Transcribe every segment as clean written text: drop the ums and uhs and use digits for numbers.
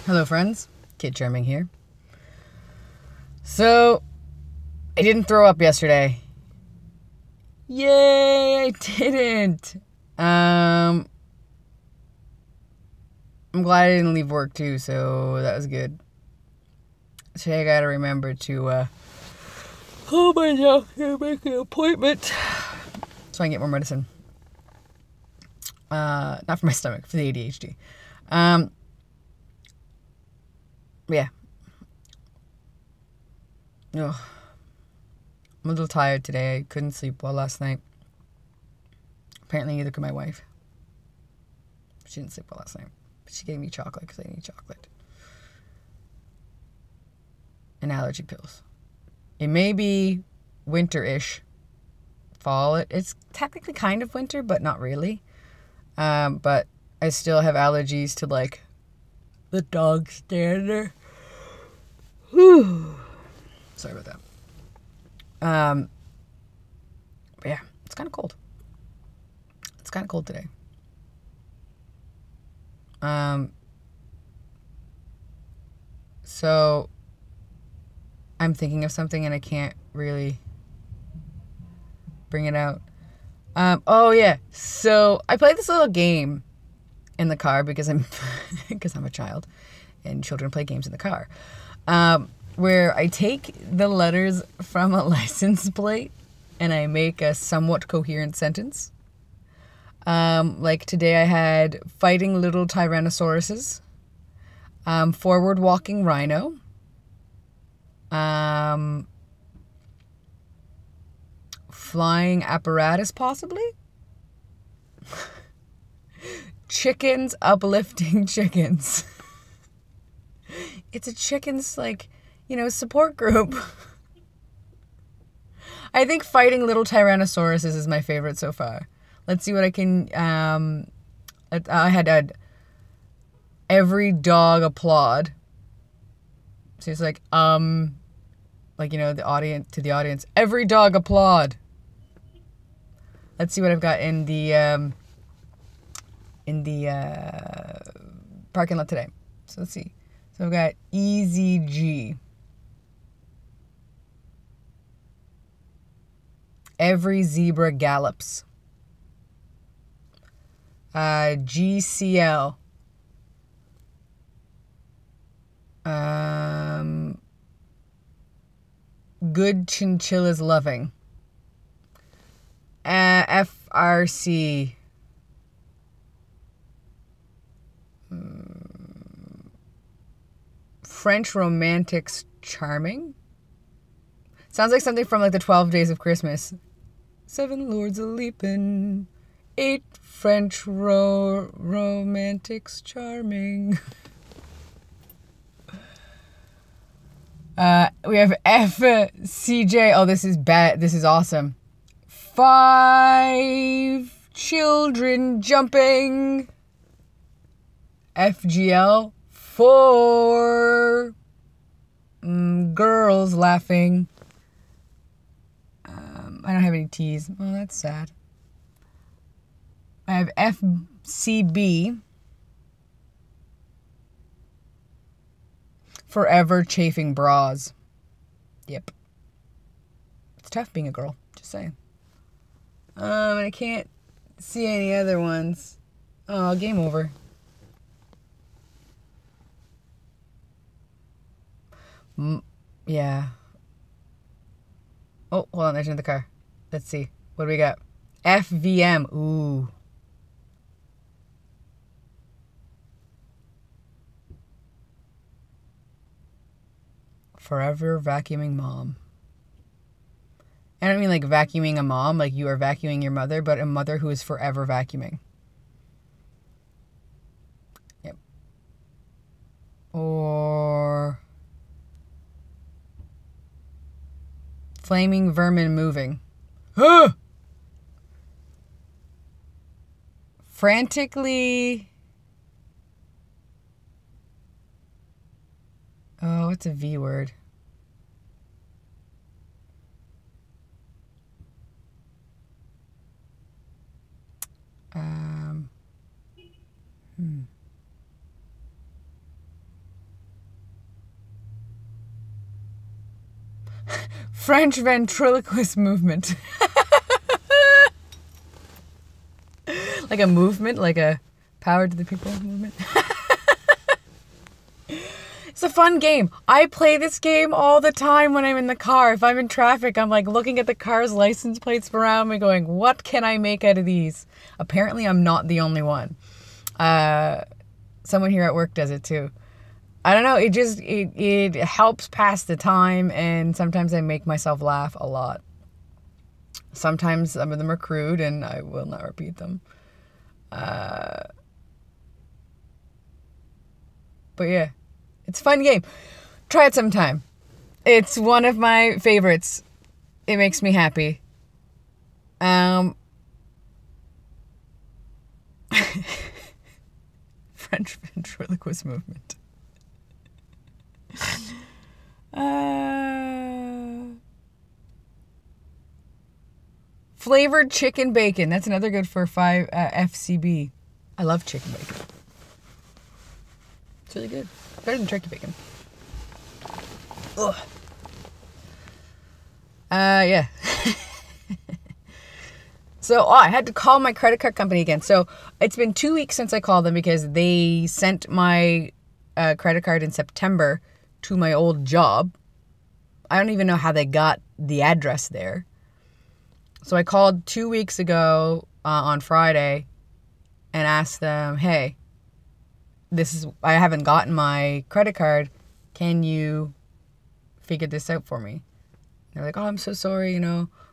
Hello friends, Kid Charming here. So, I didn't throw up yesterday. Yay, I didn't. I'm glad I didn't leave work too, so that was good. Today I gotta remember to call my doctor, make an appointment so I can get more medicine. Not for my stomach, for the ADHD. Yeah. Ugh. I'm a little tired today. I couldn't sleep well last night. Apparently neither could my wife. She didn't sleep well last night. But she gave me chocolate because I need chocolate. And allergy pills. It may be winter-ish. Fall. It's technically kind of winter, but not really. But I still have allergies to, like, the dog standard. Whew. Sorry about that. But yeah, it's kind of cold. It's kind of cold today. So I'm thinking of something and I can't really bring it out. Oh yeah. So I played this little game in the car because I'm a child and children play games in the car. Where I take the letters from a license plate and I make a somewhat coherent sentence. Like today I had fighting little tyrannosauruses, forward walking rhino, flying apparatus possibly, chickens uplifting chickens. It's a chickens, like, support group. I think fighting little tyrannosauruses is my favorite so far. Let's see what I can, I had every dog applaud. So it's like, the audience, every dog applaud. Let's see what I've got in the parking lot today. So let's see. So I've got EZG. Every zebra gallops. GCL. Good chinchillas loving. FRC. French romantics charming. Sounds like something from like the 12 Days of Christmas. 7 lords a-leaping, 8 French romantics charming. We have FCJ. Oh, this is bad. This is awesome. 5 children jumping. FGL. 4 girls laughing. I don't have any T's. Oh, that's sad. I have FCB. Forever chafing bras. Yep. It's tough being a girl. Just saying. And I can't see any other ones. Oh, game over. Yeah. Oh, hold on. There's another car. Let's see. What do we got? FVM. Ooh. Forever vacuuming mom. I don't mean like vacuuming a mom, like you are vacuuming your mother, but a mother who is forever vacuuming. Yep. Or flaming vermin moving. Frantically. Oh, it's a V word. French ventriloquist movement. Like a movement, like a power to the people movement. It's a fun game. I play this game all the time when I'm in the car. If I'm in traffic, I'm like looking at the car's license plates around me going, what can I make out of these? Apparently, I'm not the only one. Someone here at work does it too. I don't know. It helps pass the time, and sometimes I make myself laugh a lot. Sometimes some of them are crude, and I will not repeat them. But yeah. It's a fun game. Try it sometime. It's one of my favorites. It makes me happy. French ventriloquist movement. Flavored chicken bacon. That's another good for 5 FCB. I love chicken bacon. It's really good. Better than turkey bacon. Ugh. Yeah. So, I had to call my credit card company again. So, it's been 2 weeks since I called them because they sent my credit card in September to my old job. I don't even know how they got the address there. So, I called 2 weeks ago on Friday and asked them, hey, I haven't gotten my credit card. Can you figure this out for me? They're like, oh, I'm so sorry,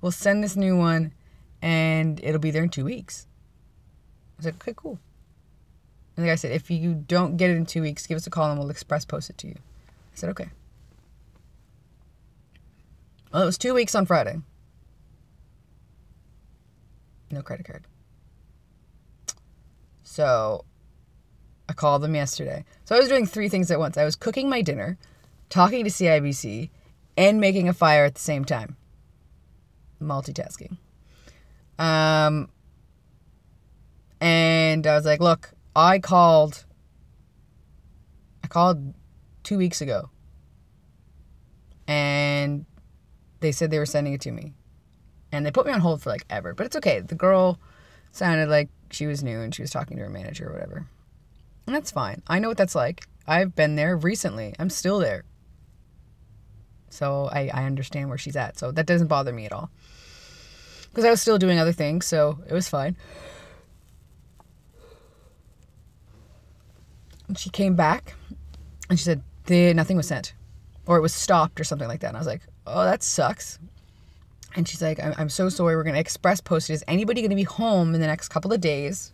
we'll send this new one and it'll be there in 2 weeks. I was like, okay, cool. And the guy said, if you don't get it in 2 weeks, give us a call and we'll express post it to you. I said, okay. Well, it was 2 weeks on Friday. No credit card. So I called them yesterday. So I was doing 3 things at once. I was cooking my dinner, talking to CIBC, and making a fire at the same time. Multitasking. And I was like, look, I called 2 weeks ago. And they said they were sending it to me. And they put me on hold for like ever. But it's okay. The girl sounded like she was new and she was talking to her manager or whatever. And that's fine. I know what that's like. I've been there recently. I'm still there. So I understand where she's at. So that doesn't bother me at all. Because I was still doing other things, so it was fine. And she came back and she said, nothing was sent. Or it was stopped or something like that. And I was like, oh, that sucks. And she's like, I'm so sorry. We're going to express post it. Is anybody going to be home in the next couple of days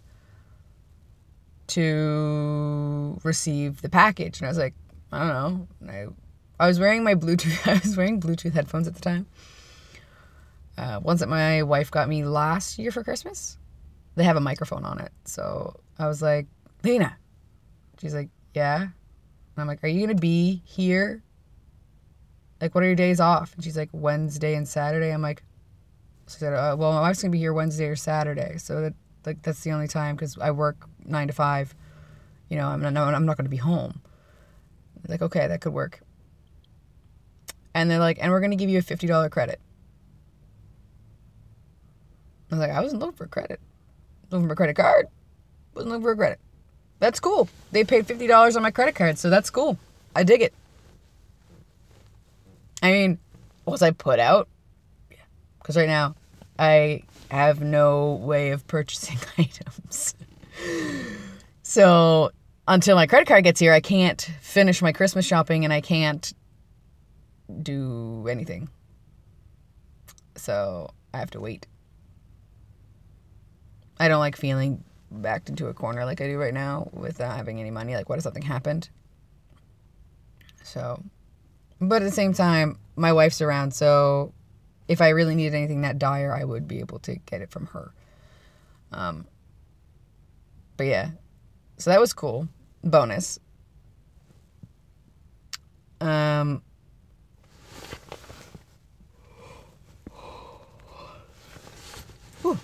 to receive the package? And I was like, I don't know. I was wearing my Bluetooth. I was wearing Bluetooth headphones at the time. Ones that my wife got me last year for Christmas. They have a microphone on it. So I was like, Lena. She's like, yeah. And I'm like, are you going to be here? Like, what are your days off? And she's like, Wednesday and Saturday. I'm like, so I said, well, my wife's going to be here Wednesday or Saturday. So that's the only time because I work 9 to 5. I'm not going to be home. Like, okay, that could work. And they're like, and we're going to give you a $50 credit. I was like, I wasn't looking for a credit. I was looking for a credit card. Wasn't looking for a credit. That's cool. They paid $50 on my credit card, so that's cool. I dig it. I mean, was I put out? Yeah. Because right now, I have no way of purchasing items. So, until my credit card gets here, I can't finish my Christmas shopping and I can't do anything. So, I have to wait. I don't like feeling backed into a corner like I do right now without having any money. Like, what if something happened? So, but at the same time, my wife's around, so if I really needed anything that dire, I would be able to get it from her. But yeah, so that was cool. Bonus. Whew.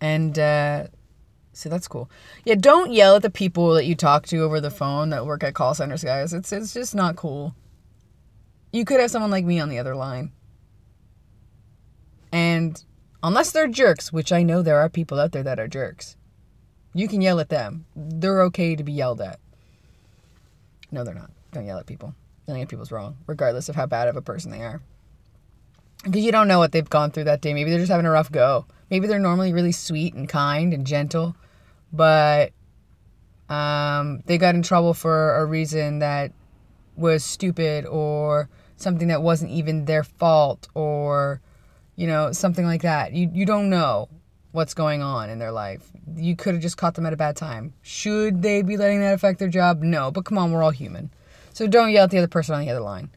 And so that's cool. Yeah, don't yell at the people that you talk to over the phone that work at call centers, guys. It's just not cool. You could have someone like me on the other line. And unless they're jerks, which I know there are people out there that are jerks, you can yell at them. They're okay to be yelled at. No, they're not. Don't yell at people. Yelling at people's wrong, regardless of how bad of a person they are. Because you don't know what they've gone through that day. Maybe they're just having a rough go. Maybe they're normally really sweet and kind and gentle, but they got in trouble for a reason that was stupid, or something that wasn't even their fault, or, you know, something like that. You don't know what's going on in their life. You could have just caught them at a bad time. Should they be letting that affect their job? No, but come on, we're all human. So don't yell at the other person on the other line.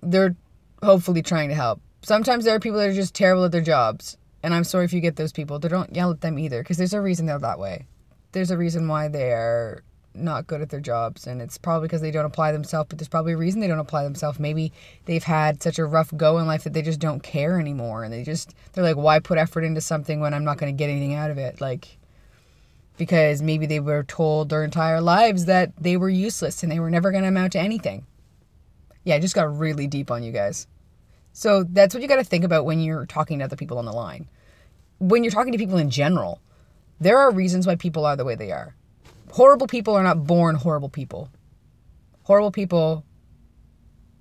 They're hopefully trying to help. Sometimes there are people that are just terrible at their jobs, and I'm sorry if you get those people. Don't yell at them either, because there's a reason they're that way. There's a reason why they are not good at their jobs, and it's probably because they don't apply themselves, but there's probably a reason they don't apply themselves. Maybe they've had such a rough go in life that they just don't care anymore, and they're like, why put effort into something when I'm not going to get anything out of it? Like, because maybe they were told their entire lives that they were useless and they were never going to amount to anything. Yeah, I just got really deep on you guys. So that's what you got to think about when you're talking to other people on the line. When you're talking to people in general, there are reasons why people are the way they are. Horrible people are not born horrible people. Horrible people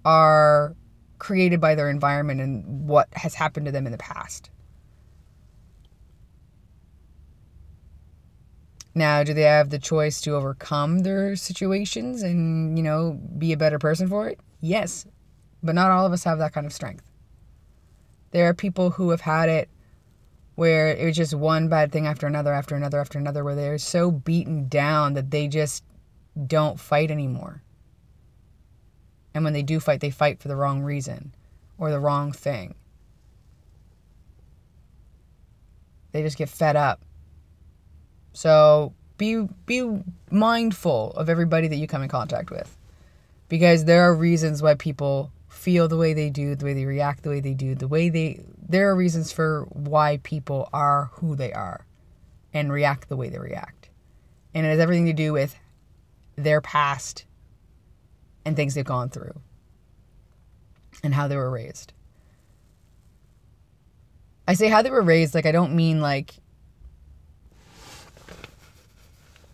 are created by their environment and what has happened to them in the past. Now, do they have the choice to overcome their situations and, you know, be a better person for it? Yes, but not all of us have that kind of strength. There are people who have had it where it was just one bad thing after another, where they're so beaten down that they just don't fight anymore. And when they do fight, they fight for the wrong reason or the wrong thing. They just get fed up. So be mindful of everybody that you come in contact with, because there are reasons why people feel the way they do, the way they react the way they do, there are reasons for why people are who they are and react the way they react. And it has everything to do with their past and things they've gone through and how they were raised. I say how they were raised, like I don't mean like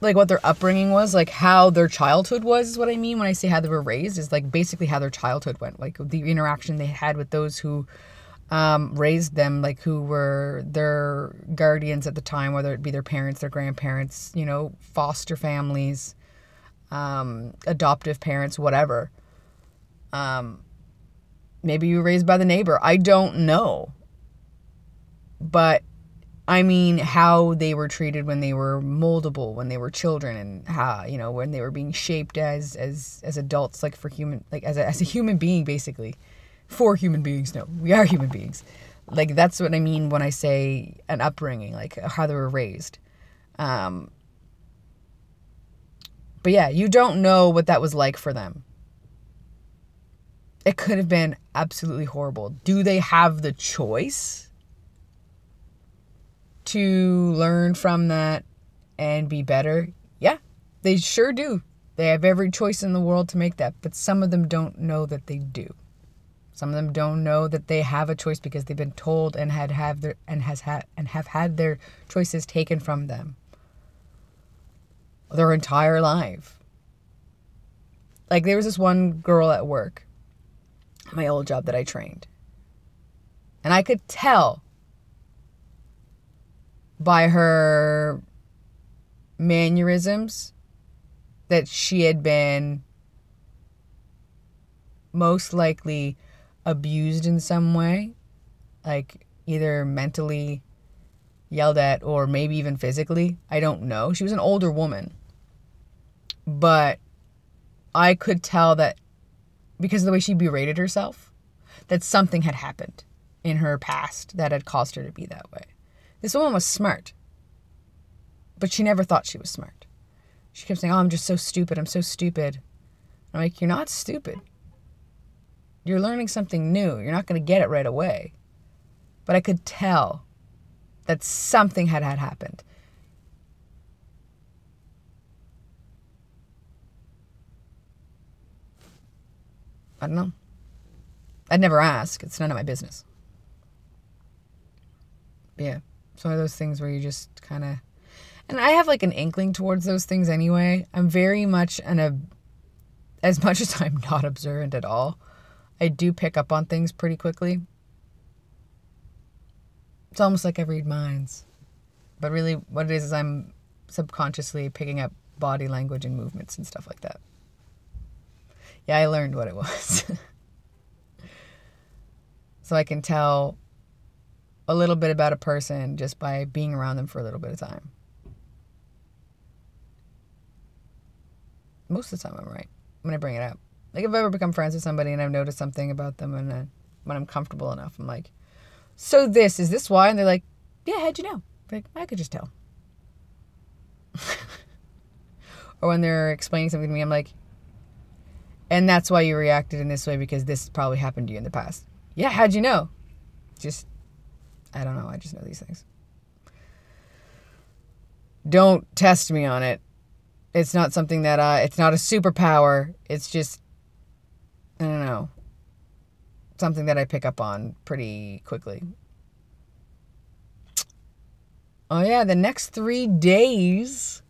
what their upbringing was, like how their childhood was is what I mean when I say how they were raised, is like basically how their childhood went, like the interaction they had with those who raised them, like who were their guardians at the time, whether it be their parents, their grandparents, you know, foster families, adoptive parents, whatever. Maybe you were raised by the neighbor. I don't know. But I mean, how they were treated when they were moldable, when they were children, and how, you know, when they were being shaped as adults, like for human, like as a human being, basically. For human beings, no, we are human beings. Like, that's what I mean when I say an upbringing, like how they were raised. But yeah, you don't know what that was like for them. It could have been absolutely horrible. Do they have the choice to learn from that and be better? Yeah, they sure do. They have every choice in the world to make that, but some of them don't know that they do. Some of them don't know that they have a choice because they've been told and have had their choices taken from them their entire life. Like, there was this one girl at work, my old job, that I trained, and I could tell by her mannerisms that she had been most likely abused in some way, like either mentally yelled at or maybe even physically. I don't know. She was an older woman, but I could tell that because of the way she berated herself, that something had happened in her past that had caused her to be that way. This woman was smart, but she never thought she was smart. She kept saying, oh, I'm just so stupid. I'm so stupid. I'm like, you're not stupid. You're learning something new. You're not going to get it right away. But I could tell that something had happened. I don't know. I'd never ask. It's none of my business. But yeah. It's one of those things where you just kind of... And I have like an inkling towards those things anyway. I'm very much as much as I'm not observant at all, I do pick up on things pretty quickly. It's almost like I read minds. But really what it is I'm subconsciously picking up body language and movements and stuff like that. Yeah, I learned what it was. So I can tell a little bit about a person just by being around them for a little bit of time. Most of the time I'm right when I bring it up. Like if I've ever become friends with somebody and I've noticed something about them, and then when I'm comfortable enough, I'm like, so is this why? And they're like, yeah, how'd you know? Like, I could just tell. Or when they're explaining something to me, I'm like, and that's why you reacted in this way because this probably happened to you in the past. Yeah, how'd you know? Just, I don't know. I just know these things. Don't test me on it. It's not something that, it's not a superpower. It's just, I don't know, something that I pick up on pretty quickly. Oh yeah, the next 3 days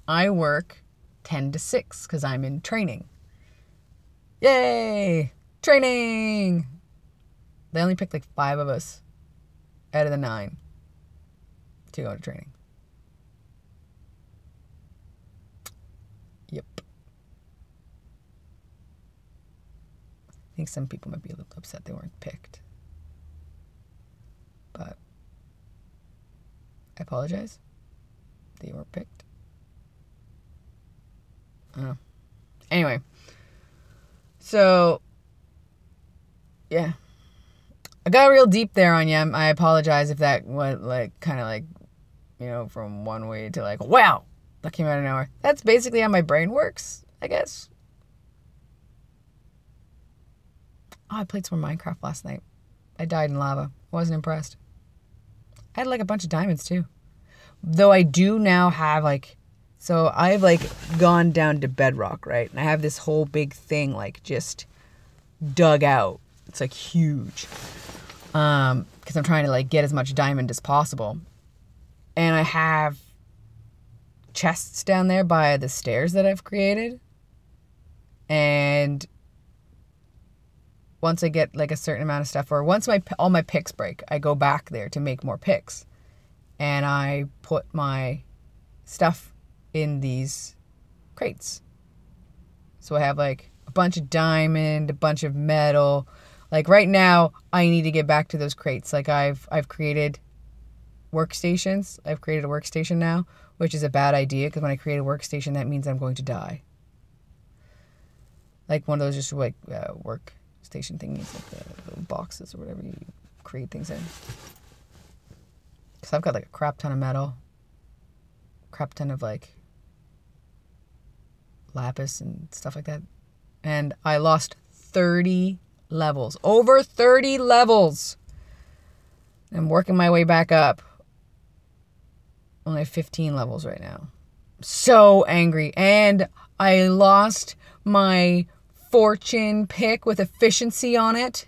I work 10 to 6 because I'm in training. Yay! Training! They only picked like 5 of us out of the 9 to go to training. Yep. I think some people might be a little upset they weren't picked. But I apologize that you weren't picked. I don't know. Anyway. So, yeah. I got real deep there on you. I apologize if that went like, kind of like, you know, from one way to like, wow, that came out of nowhere. That's basically how my brain works, I guess. Oh, I played some more Minecraft last night. I died in lava. Wasn't impressed. I had like a bunch of diamonds too. Though I do now have like, so I've like gone down to bedrock, right? And I have this whole big thing like just dug out. It's like huge. Because I'm trying to like get as much diamond as possible. And I have chests down there by the stairs that I've created. And once I get like a certain amount of stuff, or once all my picks break, I go back there to make more picks. And I put my stuff in these crates. So I have like a bunch of diamond, a bunch of metal. Like right now, I need to get back to those crates. Like I've created workstations. I've created a workstation now, which is a bad idea because when I create a workstation, that means I'm going to die. Like one of those just like workstation thingies, like the little boxes or whatever you create things in. Because I've got like a crap ton of metal, crap ton of like lapis and stuff like that. And I lost 30 levels. Over 30 levels. I'm working my way back up. Only have 15 levels right now. So angry. And I lost my fortune pick with efficiency on it.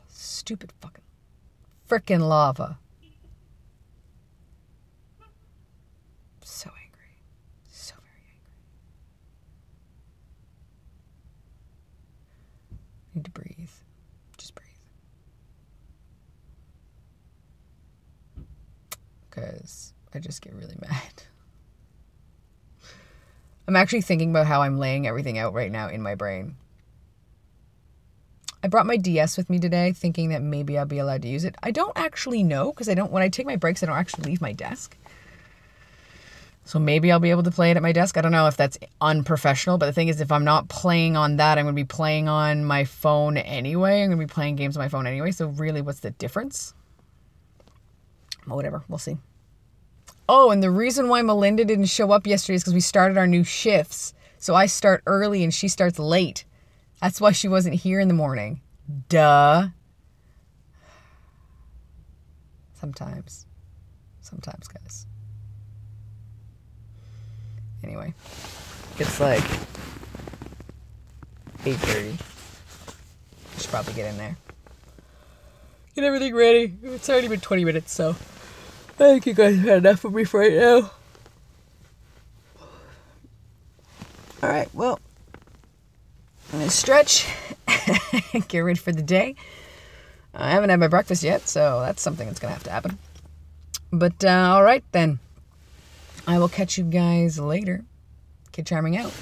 Stupid fucking frickin' lava. So angry. So very angry. Need to breathe. Just breathe. Because I just get really mad. I'm actually thinking about how I'm laying everything out right now in my brain. I brought my DS with me today thinking that maybe I'll be allowed to use it. I don't actually know because when I take my breaks, I don't actually leave my desk. So maybe I'll be able to play it at my desk. I don't know if that's unprofessional, but the thing is if I'm not playing on that, I'm going to be playing on my phone anyway. I'm going to be playing games on my phone anyway. So really, what's the difference? Well, whatever. We'll see. Oh, and the reason why Melinda didn't show up yesterday is because we started our new shifts. So I start early and she starts late. That's why she wasn't here in the morning. Duh. Sometimes, guys. Anyway, it's like 8:30. I should probably get in there. Get everything ready. It's already been 20 minutes, so I think you guys have had enough of me for right now. Alright, well, I'm going to stretch, get ready for the day. I haven't had my breakfast yet, so that's something that's going to have to happen. But, alright then. I will catch you guys later. Kid Charming out.